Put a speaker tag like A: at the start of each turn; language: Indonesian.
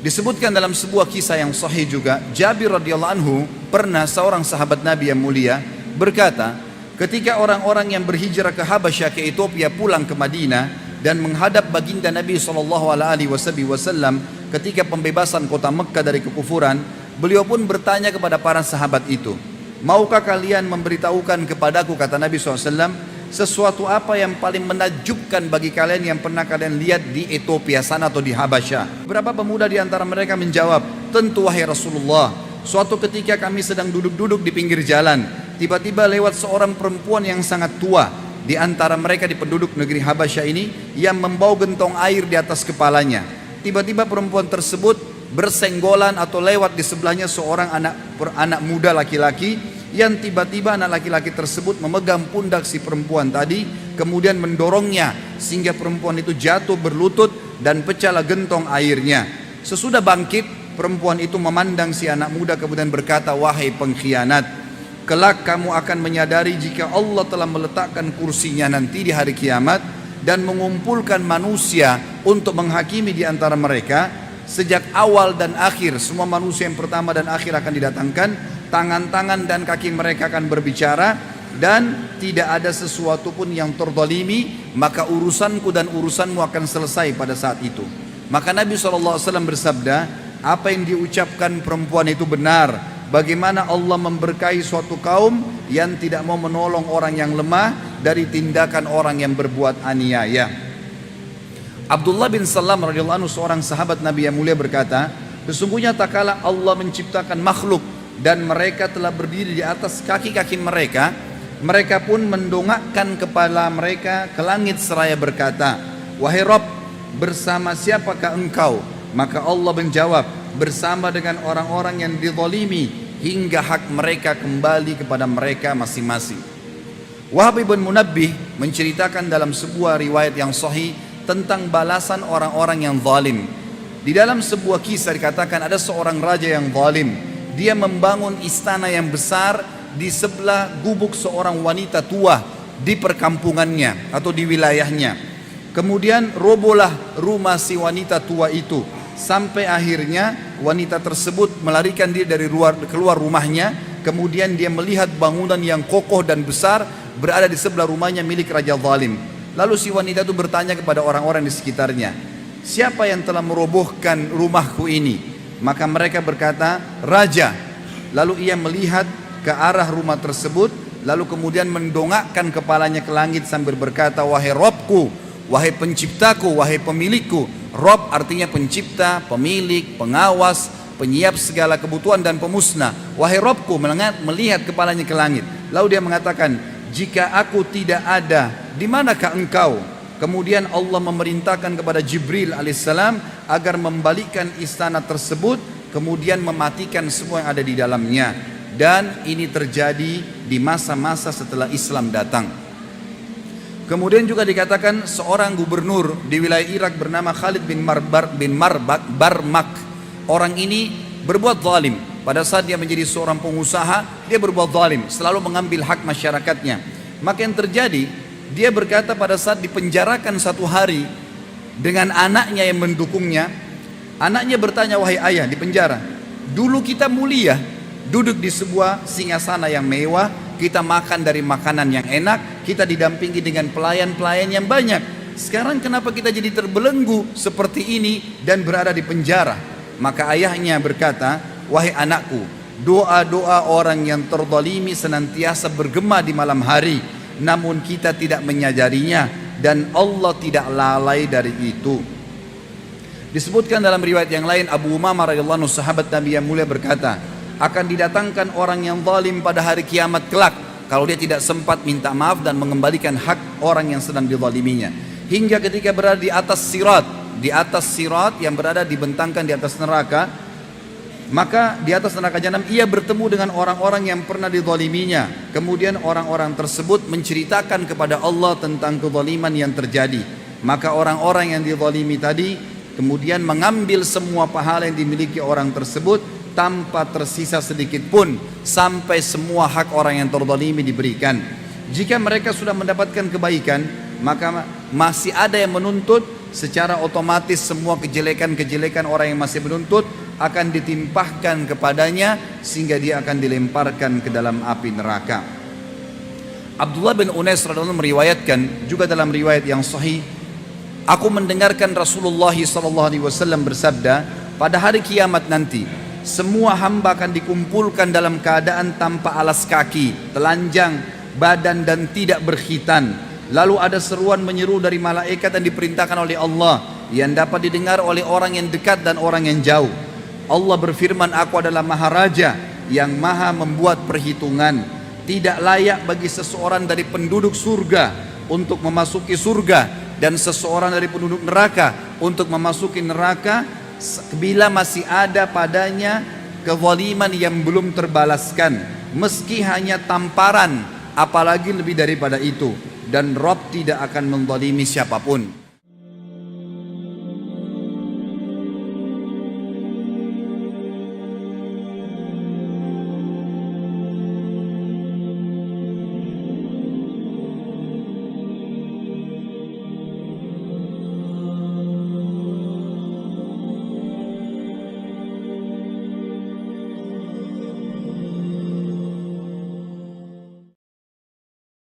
A: Disebutkan dalam sebuah kisah yang sahih juga, Jabir radhiyallahu anhu pernah seorang sahabat Nabi yang mulia berkata, ketika orang-orang yang berhijrah ke Habasyah ke Ethiopia pulang ke Madinah dan menghadap baginda Nabi SAW ketika pembebasan kota Mekkah dari kekufuran, beliau pun bertanya kepada para sahabat itu, maukah kalian memberitahukan kepadaku, kata Nabi SAW, sesuatu apa yang paling menakjubkan bagi kalian yang pernah kalian lihat di Ethiopia sana atau di Habasyah? Beberapa pemuda di antara mereka menjawab, tentu wahai Rasulullah, suatu ketika kami sedang duduk-duduk di pinggir jalan, tiba-tiba lewat seorang perempuan yang sangat tua di antara mereka di penduduk negeri Habasyah ini yang membawa gentong air di atas kepalanya. Tiba-tiba perempuan tersebut bersenggolan atau lewat di sebelahnya seorang anak muda laki-laki, yang tiba-tiba anak laki-laki tersebut memegang pundak si perempuan tadi, kemudian mendorongnya sehingga perempuan itu jatuh berlutut dan pecahlah gentong airnya. Sesudah bangkit, perempuan itu memandang si anak muda kemudian berkata, wahai pengkhianat, kelak kamu akan menyadari jika Allah telah meletakkan kursinya nanti di hari kiamat dan mengumpulkan manusia untuk menghakimi di antara mereka. Sejak awal dan akhir, semua manusia yang pertama dan akhir akan didatangkan, tangan-tangan dan kaki mereka akan berbicara, dan tidak ada sesuatu pun yang terzalimi, maka urusanku dan urusanmu akan selesai pada saat itu. Maka Nabi SAW bersabda, apa yang diucapkan perempuan itu benar. Bagaimana Allah memberkahi suatu kaum yang tidak mau menolong orang yang lemah dari tindakan orang yang berbuat aniaya. Abdullah bin Salam radhiyallahu anhu, seorang sahabat Nabi yang mulia, berkata, sesungguhnya tak kala Allah menciptakan makhluk dan mereka telah berdiri di atas kaki-kaki mereka, mereka pun mendongakkan kepala mereka ke langit seraya berkata, wahai Rabb, bersama siapakah engkau? Maka Allah menjawab, bersama dengan orang-orang yang dizalimi hingga hak mereka kembali kepada mereka masing-masing. Wahab bin Munabbih menceritakan dalam sebuah riwayat yang sahih tentang balasan orang-orang yang zalim. Di dalam sebuah kisah dikatakan ada seorang raja yang zalim. Dia membangun istana yang besar di sebelah gubuk seorang wanita tua di perkampungannya atau di wilayahnya. Kemudian robohlah rumah si wanita tua itu, sampai akhirnya wanita tersebut melarikan diri dari keluar rumahnya. Kemudian dia melihat bangunan yang kokoh dan besar berada di sebelah rumahnya milik raja zalim. Lalu si wanita itu bertanya kepada orang-orang di sekitarnya, siapa yang telah merobohkan rumahku ini? Maka mereka berkata, raja. Lalu ia melihat ke arah rumah tersebut, lalu kemudian mendongakkan kepalanya ke langit sambil berkata, wahai Robku, wahai penciptaku, wahai pemilikku. Rob artinya pencipta, pemilik, pengawas, penyiap segala kebutuhan dan pemusnah. Wahai Robku, melihat kepalanya ke langit. Lalu dia mengatakan, jika aku tidak ada, di manakah engkau? Kemudian Allah memerintahkan kepada Jibril alaihissalam agar membalikkan istana tersebut, kemudian mematikan semua yang ada di dalamnya. Dan ini terjadi di masa-masa setelah Islam datang. Kemudian juga dikatakan seorang gubernur di wilayah Irak bernama Khalid bin Barmak. Orang ini berbuat zalim. Pada saat dia menjadi seorang pengusaha, dia berbuat zalim, selalu mengambil hak masyarakatnya. Maka yang terjadi, dia berkata pada saat dipenjarakan satu hari dengan anaknya yang mendukungnya, anaknya bertanya, wahai ayah di penjara, dulu kita mulia, duduk di sebuah singgasana yang mewah, kita makan dari makanan yang enak, kita didampingi dengan pelayan-pelayan yang banyak. Sekarang kenapa kita jadi terbelenggu seperti ini dan berada di penjara? Maka ayahnya berkata, wahai anakku, doa-doa orang yang terzalimi senantiasa bergema di malam hari, namun kita tidak menyadarinya dan Allah tidak lalai dari itu. Disebutkan dalam riwayat yang lain, Abu Umamah radhiyallahu anhu, sahabat Nabi yang mulia, berkata, akan didatangkan orang yang zalim pada hari kiamat kelak kalau dia tidak sempat minta maaf dan mengembalikan hak orang yang sedang dizaliminya, hingga ketika berada di atas sirat yang berada dibentangkan di atas neraka, maka di atas neraka jahanam ia bertemu dengan orang-orang yang pernah dizaliminya. Kemudian orang-orang tersebut menceritakan kepada Allah tentang kezaliman yang terjadi. Maka orang-orang yang dizalimi tadi kemudian mengambil semua pahala yang dimiliki orang tersebut tanpa tersisa sedikit pun, sampai semua hak orang yang terzalimi diberikan. Jika mereka sudah mendapatkan kebaikan, maka masih ada yang menuntut secara otomatis semua kejelekan-kejelekan orang yang masih menuntut akan ditimpahkan kepadanya sehingga dia akan dilemparkan ke dalam api neraka. Abdullah bin Unais radhiyallahu anhu meriwayatkan juga dalam riwayat yang sahih, aku mendengarkan Rasulullah SAW bersabda, pada hari kiamat nanti semua hamba akan dikumpulkan dalam keadaan tanpa alas kaki, telanjang badan dan tidak berkhitan. Lalu ada seruan menyeru dari malaikat yang diperintahkan oleh Allah yang dapat didengar oleh orang yang dekat dan orang yang jauh. Allah berfirman, aku adalah Maharaja yang maha membuat perhitungan. Tidak layak bagi seseorang dari penduduk surga untuk memasuki surga dan seseorang dari penduduk neraka untuk memasuki neraka bila masih ada padanya kezaliman yang belum terbalaskan, meski hanya tamparan, apalagi lebih daripada itu. Dan Rabb tidak akan menzalimi siapapun.